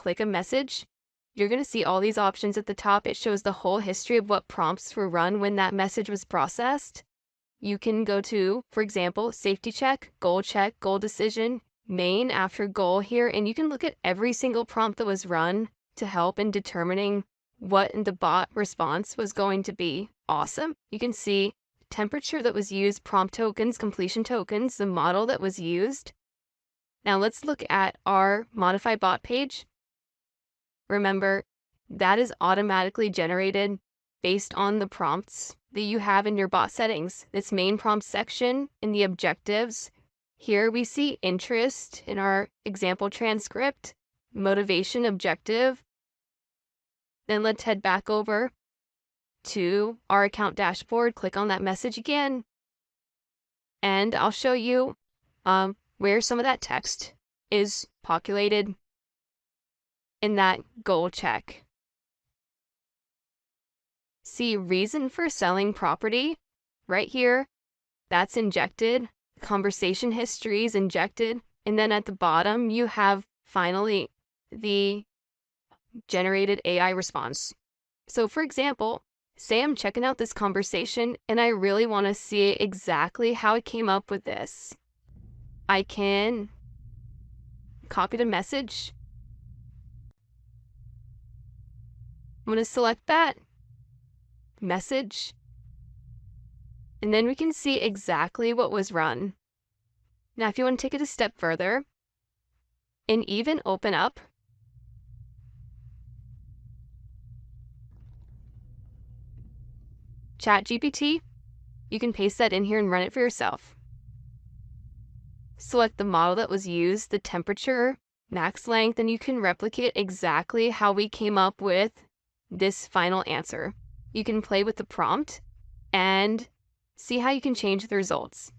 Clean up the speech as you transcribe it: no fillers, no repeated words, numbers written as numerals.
click a message, you're going to see all these options at the top. It shows the whole history of what prompts were run when that message was processed. You can go to, for example, safety check, goal decision, main after goal here, and you can look at every single prompt that was run to help in determining what the bot response was going to be. Awesome. You can see temperature that was used, prompt tokens, completion tokens, the model that was used. Now let's look at our modify bot page. Remember, that is automatically generated based on the prompts that you have in your bot settings. This main prompt section in the objectives, here we see interest in our example transcript, motivation objective. Then let's head back over to our account dashboard, click on that message again, and I'll show you where some of that text is populated in that goal check. See reason for selling property right here. That's injected. Conversation history is injected. And then at the bottom, you have finally the generated AI response. So for example, say I'm checking out this conversation and I really want to see exactly how it came up with this. I can copy the message. I'm going to select that message, and then we can see exactly what was run. Now, if you want to take it a step further and even open up ChatGPT, you can paste that in here and run it for yourself. Select the model that was used, the temperature, max length, and you can replicate exactly how we came up with this final answer. You can play with the prompt and see how you can change the results.